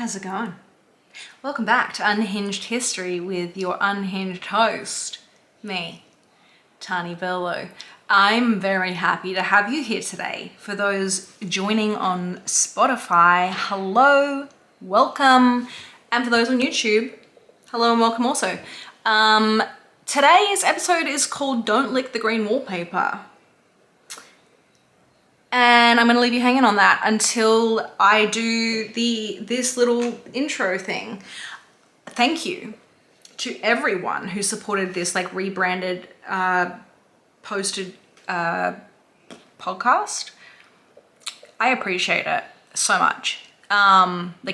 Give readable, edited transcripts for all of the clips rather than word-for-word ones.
How's it going? Welcome back to Unhinged History with your unhinged host, me, Taniberlo. I'm very happy to have you here today. For those joining on Spotify, hello, welcome. And for those on YouTube, hello and welcome also. Today's episode is called Don't Lick the Green Wallpaper. And I'm going to leave you hanging on that until I do this little intro thing. Thank you to everyone who supported this rebranded, posted podcast. I appreciate it so much.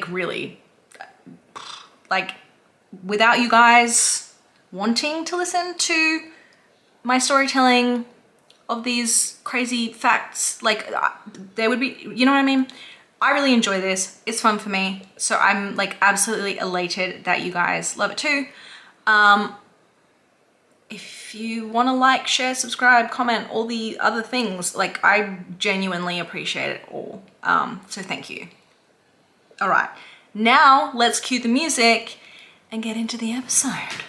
Really, without you guys wanting to listen to my storytelling of these crazy facts, there would be, you know what I mean? I really enjoy this. It's fun for me. So I'm absolutely elated that you guys love it too. If you want to share, subscribe, comment, all the other things, I genuinely appreciate it all. So thank you. All right, now let's cue the music and get into the episode.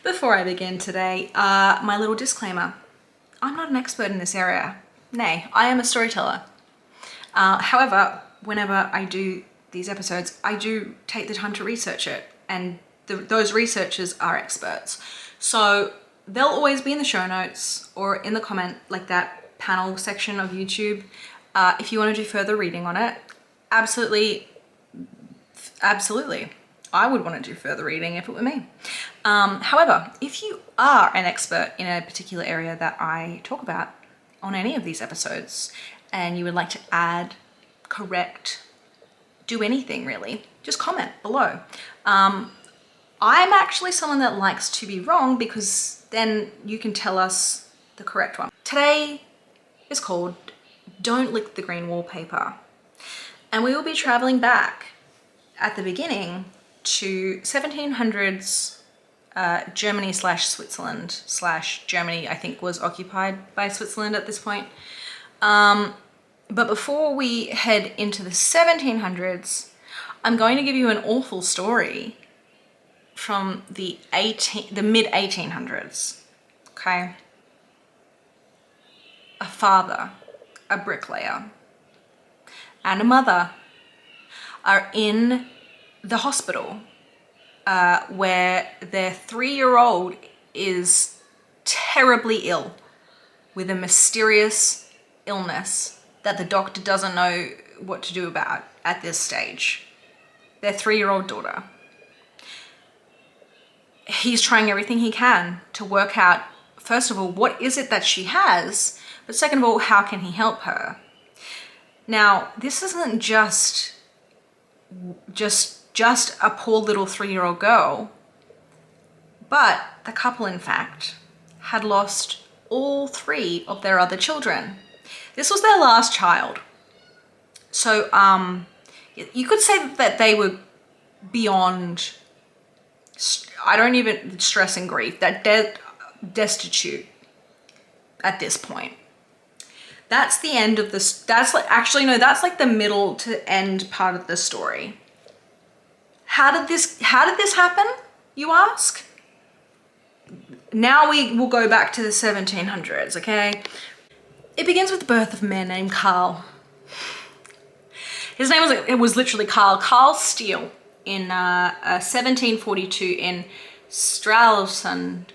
Before I begin today, my little disclaimer. I'm not an expert in this area. Nay, I am a storyteller. However, whenever I do these episodes, I do take the time to research it, and those researchers are experts. So they'll always be in the show notes or in the comment, that panel section of YouTube. If you want to do further reading on it, absolutely. I would want to do further reading if it were me. However, if you are an expert in a particular area that I talk about on any of these episodes, and you would like to add, correct, do anything really, just comment below. I'm actually someone that likes to be wrong because then you can tell us the correct one. Today is called Don't Lick the Green Wallpaper. And we will be traveling back at the beginning to 1700s Germany / Switzerland / Germany, I think, was occupied by Switzerland at this point. But before we head into the 1700s, I'm going to give you an awful story from the mid 1800s. Okay, a father, a bricklayer, and a mother are in the hospital where their 3-year-old is terribly ill with a mysterious illness that the doctor doesn't know what to do about at this stage. Their 3-year-old daughter. He's trying everything he can to work out, first of all, what is it that she has, but second of all, how can he help her? Now, this isn't just a poor little 3-year-old girl, but the couple, in fact, had lost all 3 of their other children. This was their last child. So you could say that they were beyond, I don't even stress and grief, that destitute at this point. That's the end of this. That's the middle to end part of the story. How did this happen, you ask? Now we will go back to the 1700s, okay? It begins with the birth of a man named Carl. His name was literally Carl Steele in 1742 in Stralsund,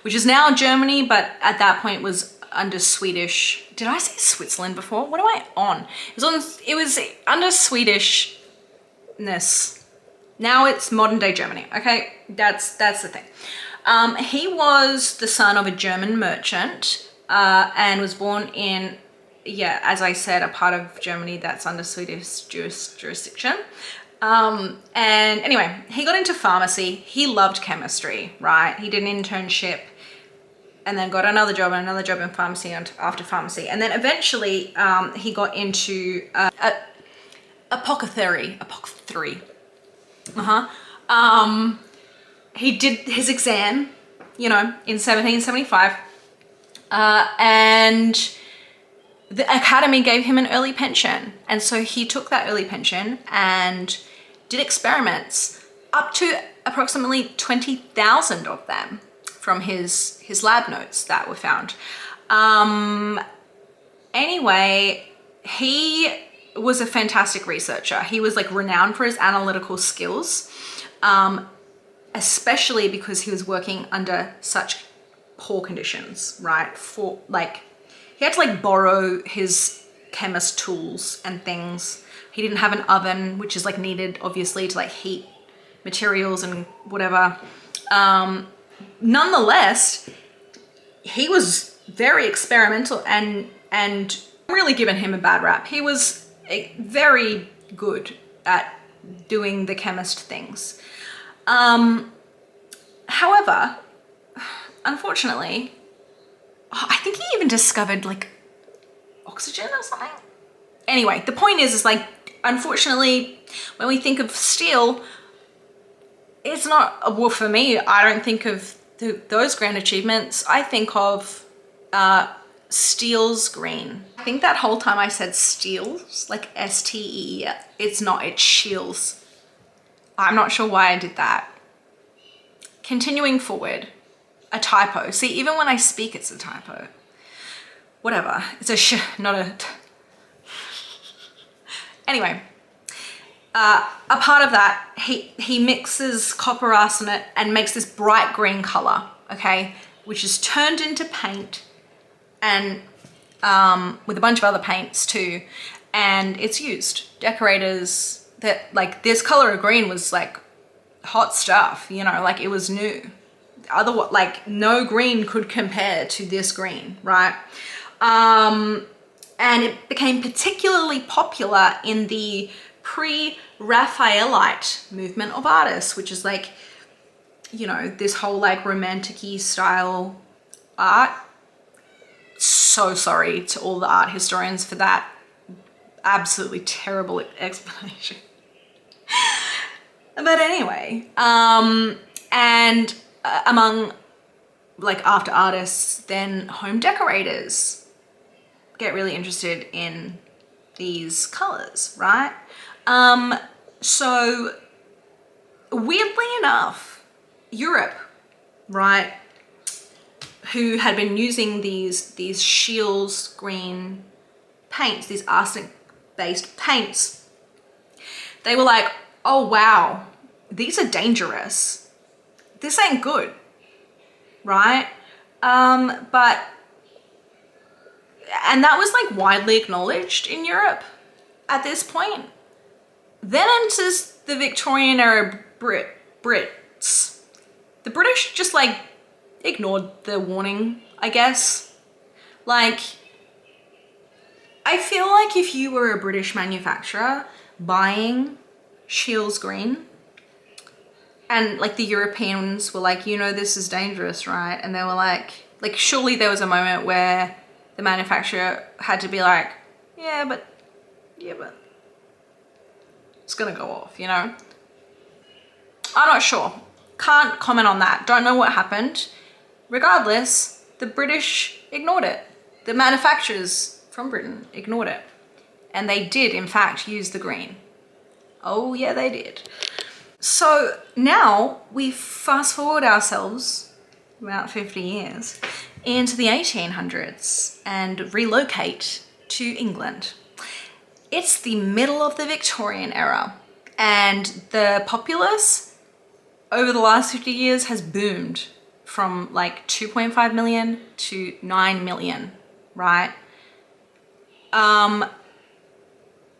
which is now Germany, but at that point was under Swedish. Did I say Switzerland before? What am I on? It was under Swedishness. Now it's modern day Germany. Okay, that's the thing. He was the son of a German merchant and was born in, as I said, a part of Germany that's under Swedish jurisdiction. And anyway, he got into pharmacy. He loved chemistry, right? He did an internship and then got another job in pharmacy after pharmacy. And then eventually he got into apothecary. He did his exam you know, in 1775. And the Academy gave him an early pension. And so he took that early pension and did experiments, up to approximately 20,000 of them from his lab notes that were found. Anyway, he was a fantastic researcher. He was like renowned for his analytical skills, especially because he was working under such poor conditions, right? For like, he had to like borrow his chemist tools and things. He didn't have an oven, which is like needed obviously to like heat materials and whatever. Nonetheless, he was very experimental and really given him a bad rap. He was very good at doing the chemist things. However, unfortunately, I think he even discovered like oxygen or something. Anyway, the point is like, unfortunately, when we think of steel, it's not, well, for me, I don't think of those grand achievements. I think of Steele's green. I think that whole time I said Steele's, like S-T-E, it's not, it's Shields. I'm not sure why I did that. Continuing forward, a typo. See, even when I speak, it's a typo. Whatever, it's a not a Anyway, a part of that, he mixes copper arsenate and makes this bright green color, okay, which is turned into paint, and with a bunch of other paints too, and it's used. Decorators, that like this color of green was like hot stuff, you know, like it was new. Otherwise, like no green could compare to this green, right? And it became particularly popular in the pre-Raphaelite movement of artists, which is like, you know, this whole like romantic-y style art. So sorry to all the art historians for that absolutely terrible explanation. But anyway, and among like after artists, then home decorators get really interested in these colors, right? So weirdly enough, Europe, right, who had been using these Shields green paints, these arsenic-based paints, they were like, oh wow, these are dangerous. This ain't good, right? And that was like widely acknowledged in Europe at this point. Then enters the Victorian era Brits. The British just like ignored the warning, I guess. Like, I feel like if you were a British manufacturer buying Shields green, and like the Europeans were like, you know, this is dangerous, right? And they were like surely there was a moment where the manufacturer had to be like, yeah, but it's gonna go off, you know? I'm not sure. Can't comment on that. Don't know what happened. Regardless, the British ignored it. The manufacturers from Britain ignored it. And they did, in fact, use the green. Oh yeah, they did. So now we fast forward ourselves about 50 years into the 1800s and relocate to England. It's the middle of the Victorian era, and the populace over the last 50 years has boomed from like 2.5 million to 9 million, right?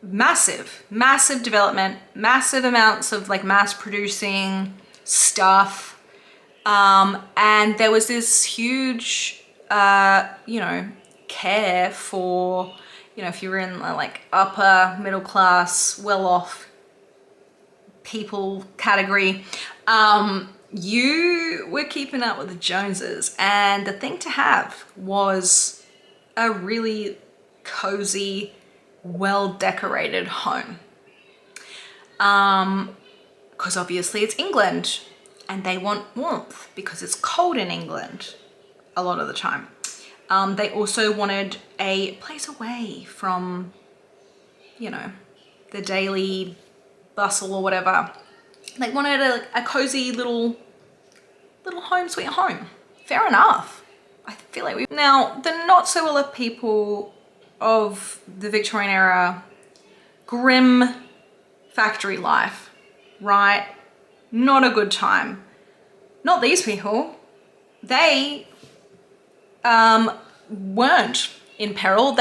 Massive development, massive amounts of like mass producing stuff. And there was this huge, you know, care for, you know, if you were in like upper middle class, well-off people category, you were keeping up with the Joneses. And the thing to have was a really cozy, well-decorated home. Because obviously it's England. and they want warmth because it's cold in England a lot of the time. They also wanted a place away from, you know, the daily bustle or whatever. They wanted a cozy little home sweet home. Fair enough. I feel like now the not so well off people of the Victorian era, grim factory life, right? Not a good time. Not these people. They weren't in peril.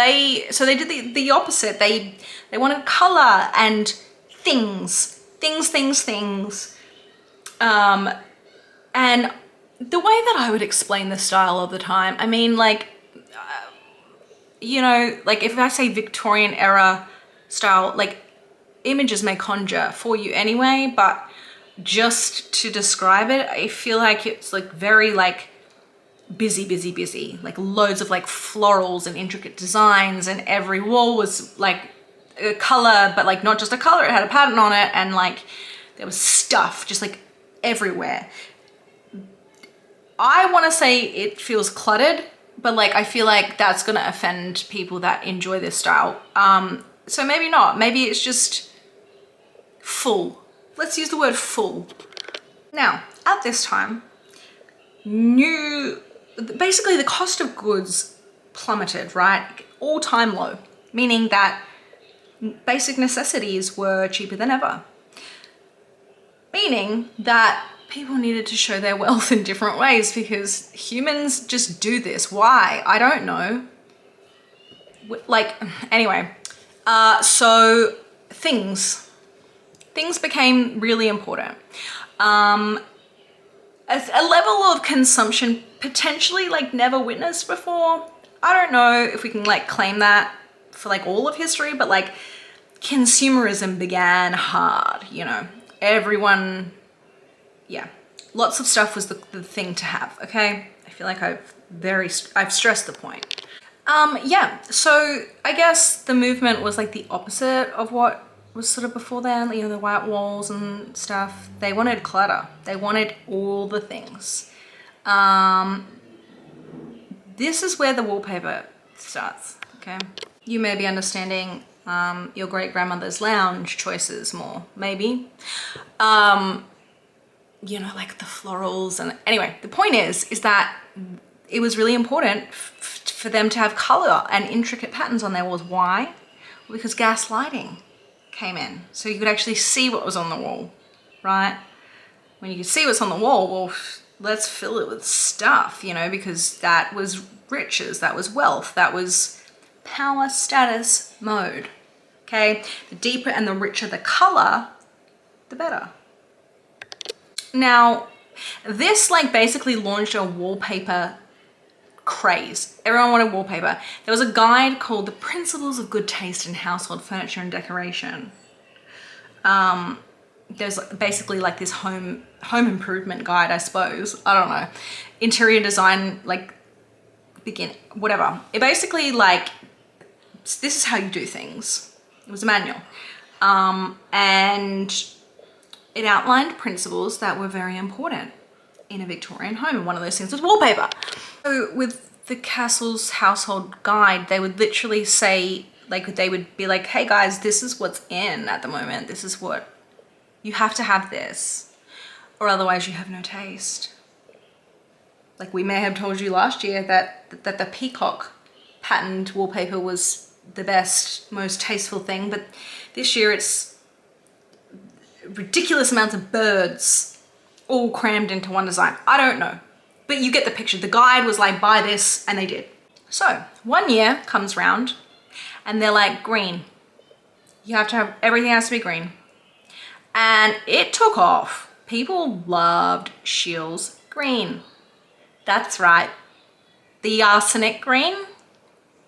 So they did the opposite. They wanted color and things. And the way that I would explain the style of the time, I mean, like, you know, like if I say Victorian era style, like images may conjure for you anyway, but just to describe it, I feel like it's like very like busy, like loads of like florals and intricate designs, and every wall was like a color, but like not just a color, it had a pattern on it, and like there was stuff just like everywhere. I want to say it feels cluttered, but like I feel like that's gonna offend people that enjoy this style. So maybe not, maybe it's just full. Let's use the word full. Now, at this time, basically the cost of goods plummeted, right? All-time low, meaning that basic necessities were cheaper than ever. Meaning that people needed to show their wealth in different ways because humans just do this. Why? I don't know. Like, anyway, so things became really important. A level of consumption potentially like never witnessed before. I don't know if we can like claim that for like all of history, but like consumerism began hard, you know, everyone, yeah, lots of stuff was the thing to have, okay? I feel like I've stressed the point. Yeah, so I guess the movement was like the opposite of what was sort of before then, you know, the white walls and stuff. They wanted clutter. They wanted all the things. This is where the wallpaper starts, okay? You may be understanding your great-grandmother's lounge choices more, maybe. You know, like the florals and anyway, the point is that it was really important for them to have color and intricate patterns on their walls. Why? Because gas lighting came in. So you could actually see what was on the wall, right? When you could see what's on the wall, well, let's fill it with stuff, you know, because that was riches, that was wealth, that was power, status, mode, okay? The deeper and the richer the color, the better. Now, this like basically launched a wallpaper craze. Everyone wanted wallpaper. There was a guide called The Principles of Good Taste in Household Furniture and Decoration. There's basically like this home improvement guide, I suppose. I don't know. Interior design, like whatever. It basically like, this is how you do things. It was a manual. And it outlined principles that were very important in a Victorian home, and one of those things was wallpaper. So with the Castle's household guide, they would literally say, like, they would be like, hey guys, this is what's in at the moment. This is what, you have to have this, or otherwise you have no taste. Like we may have told you last year that the peacock patterned wallpaper was the best, most tasteful thing, but this year it's ridiculous amounts of birds all crammed into one design. I don't know, but you get the picture. The guide was like, buy this, and they did. So one year comes round and they're like, green. You have to have, everything has to be green. And it took off. People loved Scheele's green. That's right. The arsenic green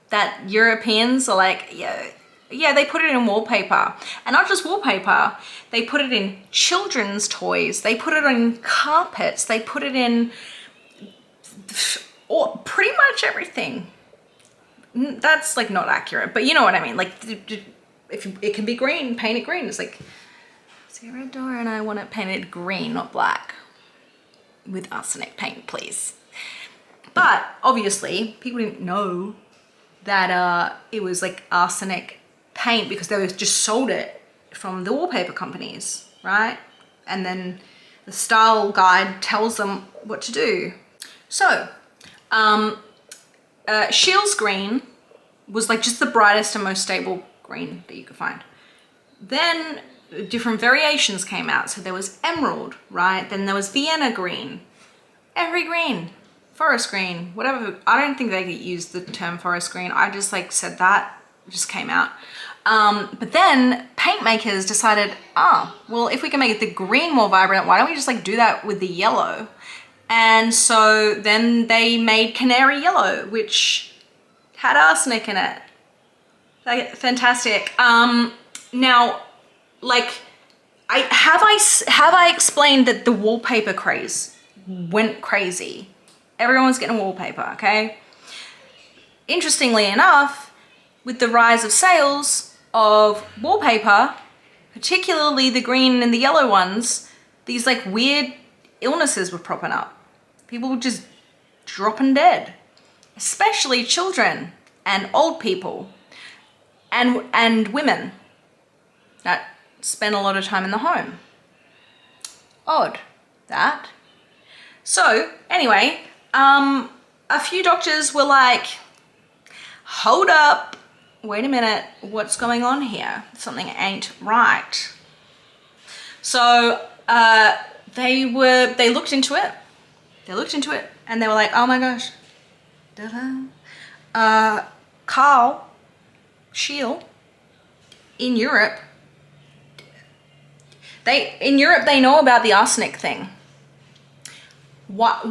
that Europeans are like, yeah, they put it in wallpaper. And not just wallpaper, they put it in children's toys. They put it in carpets. They put it in pretty much everything. That's like not accurate, but you know what I mean. Like if it can be green, paint it green. It's like, see a red door and I want it painted green, not black. with arsenic paint, please. But obviously people didn't know that it was like arsenic paint because they just sold it from the wallpaper companies, right? And then the style guide tells them what to do. So Shields green was like just the brightest and most stable green that you could find. Then different variations came out. So there was emerald, right? Then there was Vienna green, every green, forest green, whatever. I don't think they used the term forest green. I just like said that, it just came out. But then paint makers decided, well, if we can make the green more vibrant, why don't we just like do that with the yellow? And so then they made canary yellow, which had arsenic in it. Like, fantastic. Now, like, have I explained that the wallpaper craze went crazy? Everyone's getting wallpaper, okay? Interestingly enough, with the rise of sales of wallpaper, particularly the green and the yellow ones, these like weird illnesses were propping up. People were just dropping dead, especially children and old people and women that spend a lot of time in the home. Odd, that. So anyway, a few doctors were like, hold up, wait a minute, what's going on here? Something ain't right. So they looked into it. And they were like, oh my gosh. Carl Scheel in Europe, they know about the arsenic thing. Why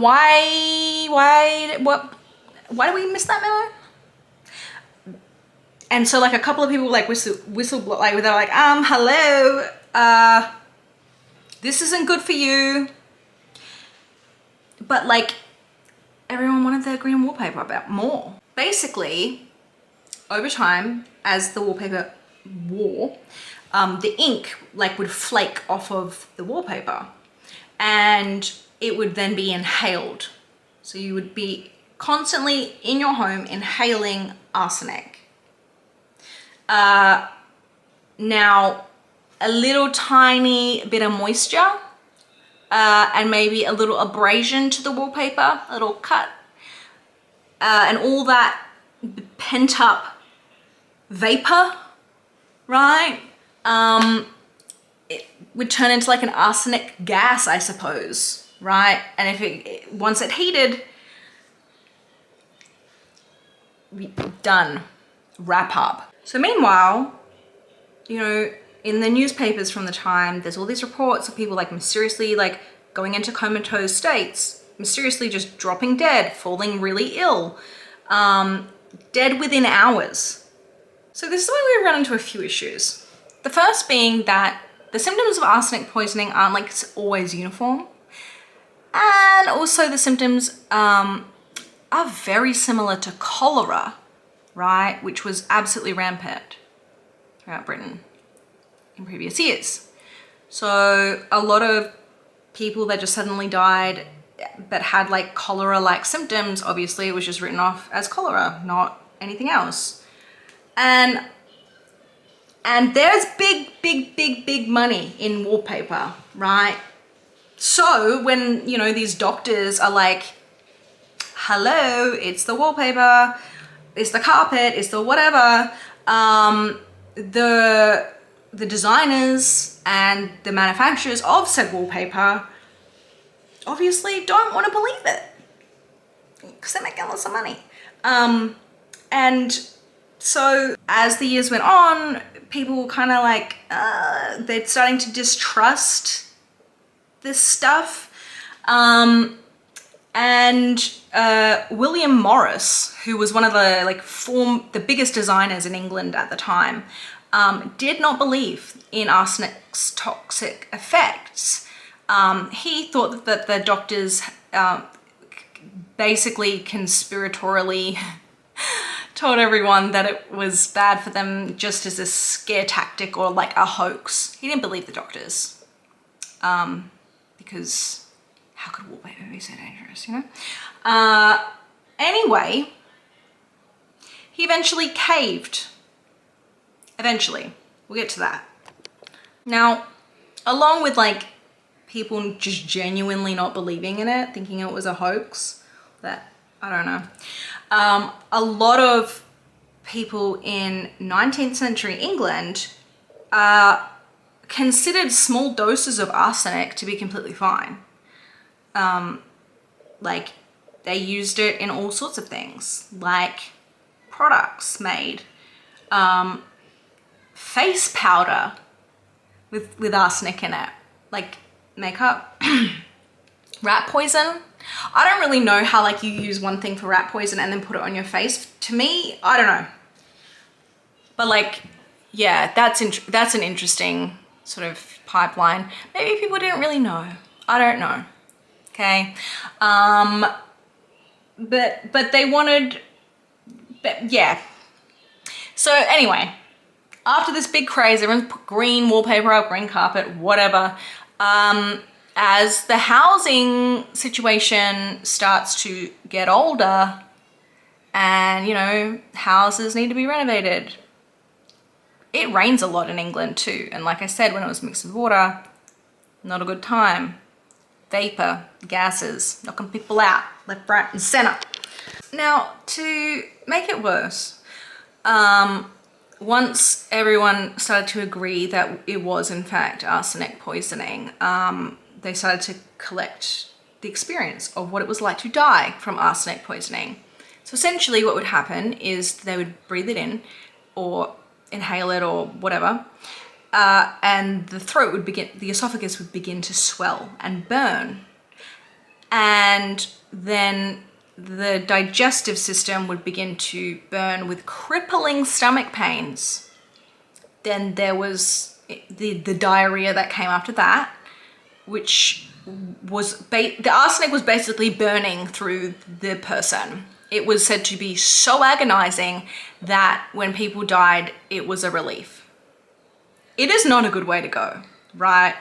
do we miss that memo? And so like a couple of people like whistle like they're like, hello, this isn't good for you. But like everyone wanted their green wallpaper about more. Basically, over time, as the wallpaper wore, the ink like would flake off of the wallpaper and it would then be inhaled. So you would be constantly in your home inhaling arsenic. Now, a little tiny bit of moisture and maybe a little abrasion to the wallpaper, a little cut, and all that pent up vapor, right? It would turn into like an arsenic gas, I suppose, right? And if once it heated, done, wrap up. So meanwhile, you know, in the newspapers from the time, there's all these reports of people like mysteriously like going into comatose states, mysteriously just dropping dead, falling really ill, dead within hours. So this is where we run into a few issues. The first being that the symptoms of arsenic poisoning aren't like always uniform. And also the symptoms are very similar to cholera, right? Which was absolutely rampant throughout Britain in previous years. So a lot of people that just suddenly died that had like cholera-like symptoms, obviously it was just written off as cholera, not anything else. And there's big money in wallpaper, right? So when, you know, these doctors are like, hello, it's the wallpaper, it's the carpet, it's the whatever, the designers and the manufacturers of said wallpaper obviously don't want to believe it because they're making lots of money. And so as the years went on, people were kind of like, they're starting to distrust this stuff. And William Morris, who was one of the the biggest designers in England at the time, did not believe in arsenic's toxic effects. He thought that the doctors basically conspiratorially told everyone that it was bad for them just as a scare tactic or like a hoax. He didn't believe the doctors because how could wallpaper be so dangerous, you know? Anyway, he eventually caved. Eventually. We'll get to that. Now, along with like people just genuinely not believing in it, thinking it was a hoax, that, I don't know. A lot of people in 19th century England considered small doses of arsenic to be completely fine. Like, they used it in all sorts of things, like products made, face powder with arsenic in it, like makeup, rat poison. I don't really know how like you use one thing for rat poison and then put it on your face. To me, I don't know. But like, yeah, that's an interesting sort of pipeline. Maybe people didn't really know. I don't know. Okay. But they wanted, but yeah. So anyway, after this big craze, everyone's put green wallpaper up, green carpet, whatever. As the housing situation starts to get older and, you know, houses need to be renovated. It rains a lot in England too. And like I said, when it was mixed with water, not a good time. Vapor, gases, knocking people out, left, right, and center. Now, to make it worse, once everyone started to agree that it was in fact arsenic poisoning, they started to collect the experience of what it was like to die from arsenic poisoning. So essentially what would happen is they would breathe it in or inhale it or whatever, and the esophagus would begin to swell and burn. And then the digestive system would begin to burn with crippling stomach pains. Then there was the diarrhea that came after that, which was the arsenic was basically burning through the person. It was said to be so agonizing that when people died, it was a relief. It is not a good way to go, right?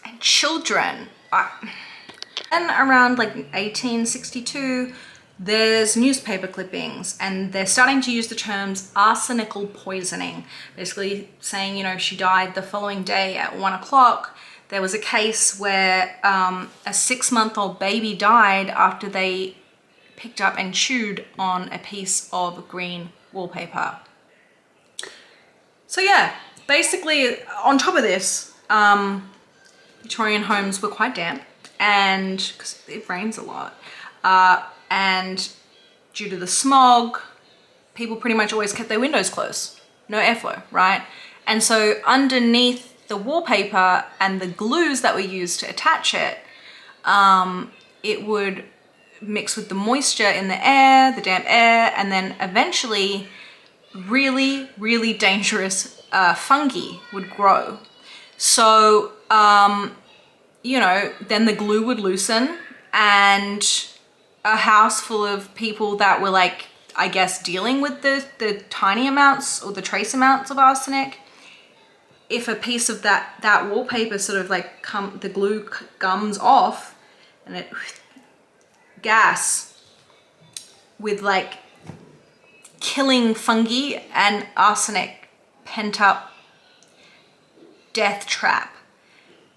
And children, and around like 1862, there's newspaper clippings and they're starting to use the terms arsenical poisoning, basically saying, you know, she died the following day at 1 o'clock. There was a case where a 6-month-old baby died after they picked up and chewed on a piece of green wallpaper. So yeah, basically on top of this, Victorian homes were quite damp, and because it rains a lot, and due to the smog, people pretty much always kept their windows closed, no airflow, right? And so underneath the wallpaper and the glues that were used to attach it, it would mix with the moisture in the air, the damp air, and then eventually really, really dangerous fungi would grow. So, you know, then the glue would loosen, and a house full of people that were like, I guess, dealing with the tiny amounts or the trace amounts of arsenic, if a piece of that wallpaper sort of like the glue gums off and it gas with like killing fungi and arsenic pent up death trap.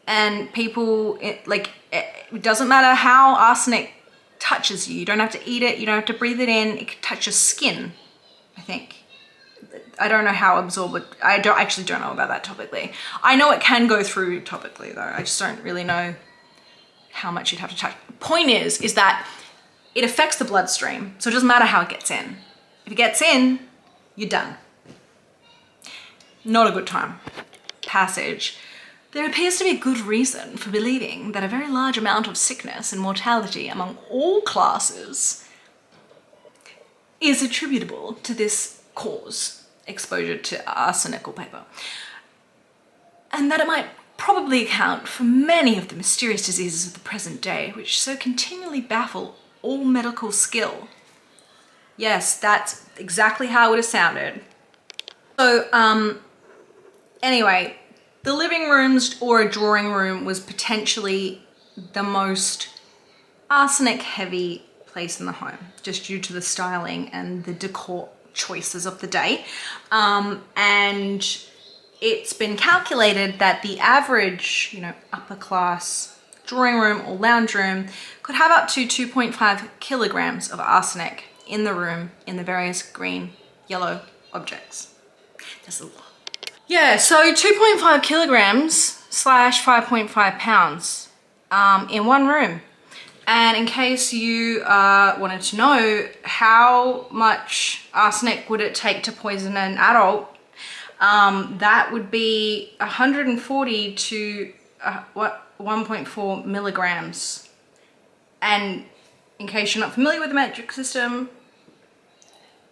And people, it doesn't matter how arsenic touches you. You don't have to eat it. You don't have to breathe it in. It can touch your skin, I think. I don't know how absorbed. I actually don't know about that topically. I know it can go through topically though. I just don't really know how much you'd have to touch. Point is that it affects the bloodstream. So it doesn't matter how it gets in. If it gets in, you're done. Not a good time. Passage. There appears to be a good reason for believing that a very large amount of sickness and mortality among all classes is attributable to this cause, exposure to arsenic wallpaper, and that it might probably account for many of the mysterious diseases of the present day, which so continually baffle all medical skill. Yes, that's exactly how it would have sounded. So, anyway, the living rooms or a drawing room was potentially the most arsenic heavy place in the home, just due to the styling and the decor choices of the day. And it's been calculated that the average, you know, upper class drawing room or lounge room could have up to 2.5 kilograms of arsenic in the room in the various green, yellow objects. That's a lot. Yeah, so 2.5 kilograms slash 5.5 pounds in one room. And in case you wanted to know how much arsenic would it take to poison an adult, that would be 140 to 1.4 milligrams. And in case you're not familiar with the metric system,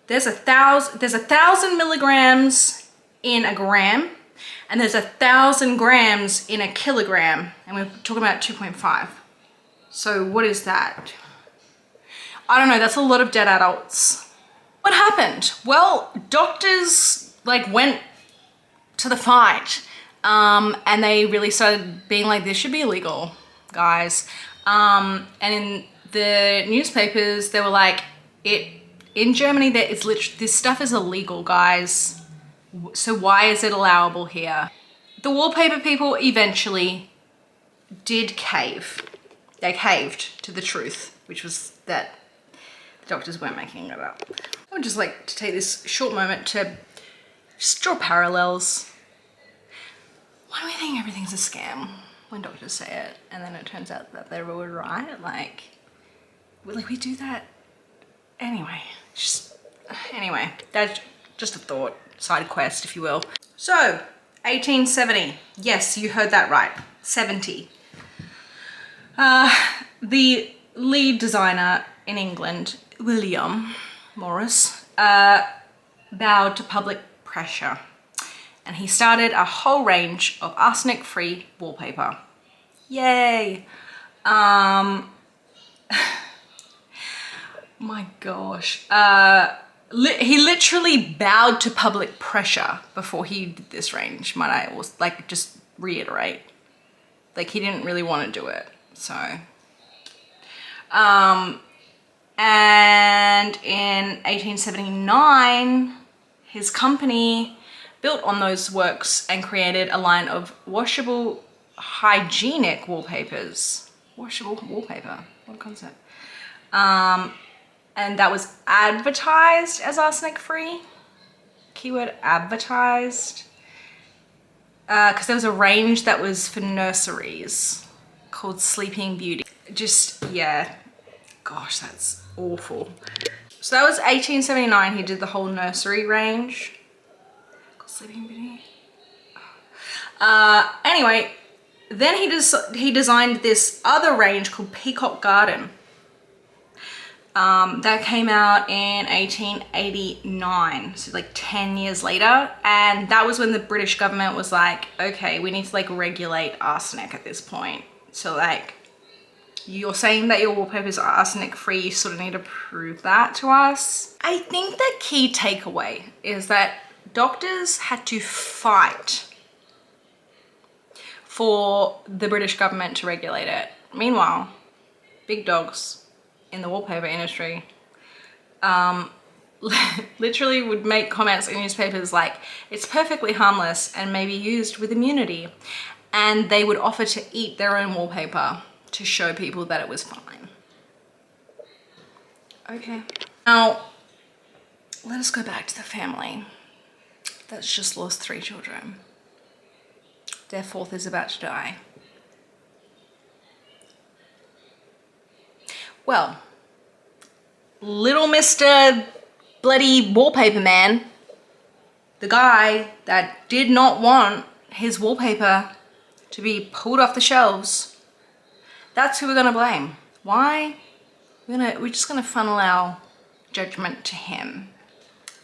there's 1,000 milligrams in a gram, and there's 1,000 grams in a kilogram, and we're talking about 2.5. So what is that? I don't know, that's a lot of dead adults. What happened? Well, doctors like went to the fight, and they really started being like, this should be illegal, guys. And in the newspapers, they were like, in Germany, this stuff is illegal, guys. So why is it allowable here? The wallpaper people eventually did cave. They caved to the truth, which was that the doctors weren't making it up. I would just like to take this short moment to just draw parallels. Why do we think everything's a scam when doctors say it, and then it turns out that they were right? Like we do that anyway. Anyway, that's just a thought, side quest, if you will. So, 1870. Yes, you heard that right. 70. The lead designer in England, William Morris, bowed to public pressure, and he started a whole range of arsenic-free wallpaper. Yay! My gosh. He literally bowed to public pressure before he did this range, might I also, like, just reiterate. Like, he didn't really want to do it, so. And in 1879, his company built on those works and created a line of washable hygienic wallpapers. Washable wallpaper, what a concept. And that was advertised as arsenic free. Keyword advertised. Because there was a range that was for nurseries called Sleeping Beauty. Just, yeah, gosh, that's awful. So that was 1879, he did the whole nursery range called Sleeping Beauty. Anyway, then he designed this other range called Peacock Garden. That came out in 1889, so like 10 years later, and that was when the British government was like, okay, we need to like regulate arsenic at this point. So like, you're saying that your wallpapers are arsenic free, you sort of need to prove that to us. I think the key takeaway is that doctors had to fight for the British government to regulate it. Meanwhile, big dogs in the wallpaper industry literally would make comments in newspapers like, it's perfectly harmless and may be used with immunity, and they would offer to eat their own wallpaper to show people that it was fine. Okay, now let us go back to the family that's just lost 3 children. Their 4th is about to die. Well, little Mr. bloody wallpaper man, the guy that did not want his wallpaper to be pulled off the shelves, that's who we're gonna blame. Why? We're just gonna funnel our judgment to him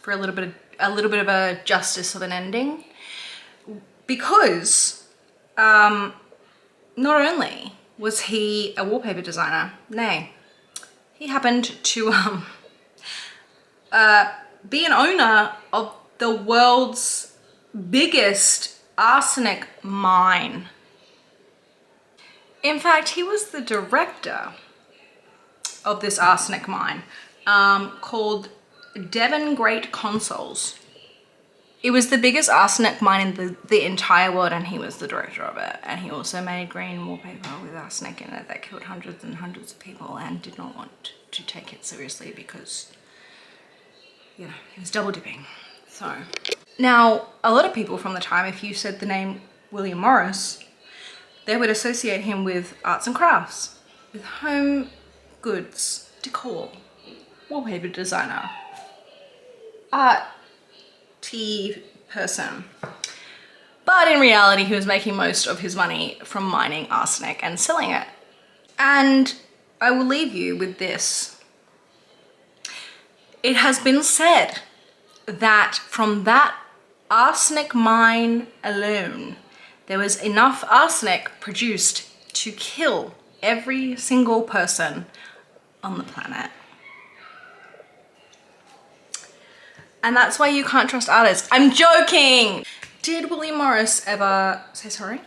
for a little bit of a justice of an ending, because not only was he a wallpaper designer, nay, he happened to be an owner of the world's biggest arsenic mine. In fact, he was the director of this arsenic mine called Devon Great Consols. It was the biggest arsenic mine in the entire world, and he was the director of it. And he also made green wallpaper with arsenic in it that killed hundreds and hundreds of people, and did not want to take it seriously because, you know, he was double dipping. So now a lot of people from the time, if you said the name William Morris, they would associate him with arts and crafts, with home goods, decor, wallpaper designer, arty person. But in reality, he was making most of his money from mining arsenic and selling it. And I will leave you with this. It has been said that from that arsenic mine alone, there was enough arsenic produced to kill every single person on the planet. And that's why you can't trust artists. I'm joking! Did William Morris ever say sorry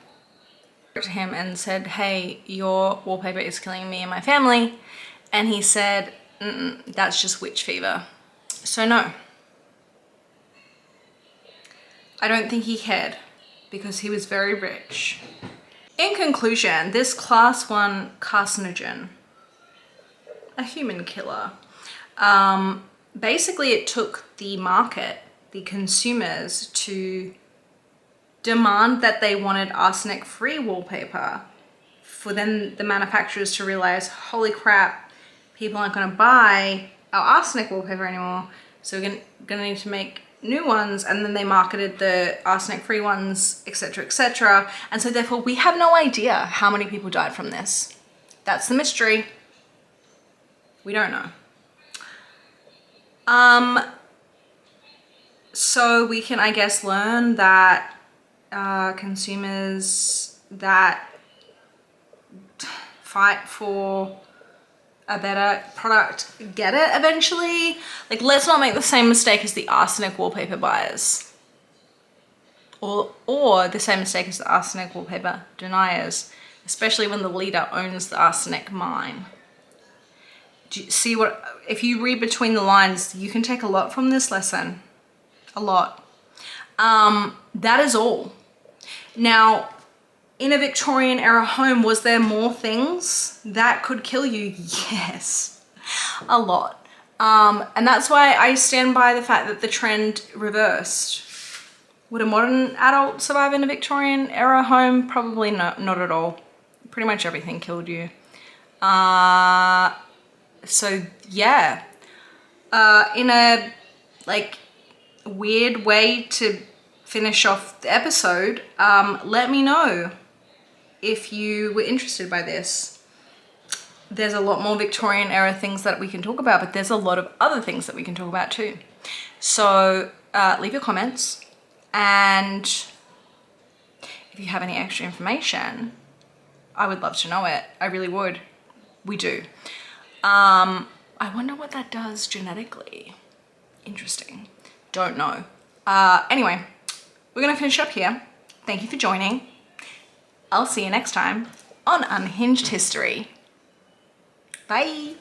to him and said, hey, your wallpaper is killing me and my family? And he said, that's just witch fever. So no. I don't think he cared because he was very rich. In conclusion, this class 1 carcinogen, a human killer, basically it took the market, the consumers, to demand that they wanted arsenic-free wallpaper, for then the manufacturers to realize, holy crap, people aren't going to buy our arsenic wallpaper anymore, so we're gonna need to make new ones. And then they marketed the arsenic-free ones, etc., etc. And so therefore we have no idea how many people died from this. That's the mystery. We don't know. So we can, I guess, learn that consumers that fight for a better product get it eventually. Like, let's not make the same mistake as the arsenic wallpaper buyers, or the same mistake as the arsenic wallpaper deniers, especially when the leader owns the arsenic mine. Do you see what, if you read between the lines, you can take a lot from this lesson. A lot. That is all. Now, in a Victorian era home, was there more things that could kill you? Yes, a lot. And that's why I stand by the fact that the trend reversed. Would a modern adult survive in a Victorian era home? Probably not at all. Pretty much everything killed you. So yeah, in a like weird way to finish off the episode, let me know if you were interested by this. There's a lot more Victorian era things that we can talk about, but there's a lot of other things that we can talk about too. So leave your comments, and if you have any extra information, I would love to know it. I really would. We do. I wonder what that does genetically. Interesting. Don't know. Anyway, we're gonna finish up here. Thank you for joining. I'll see you next time on Unhinged History. Bye.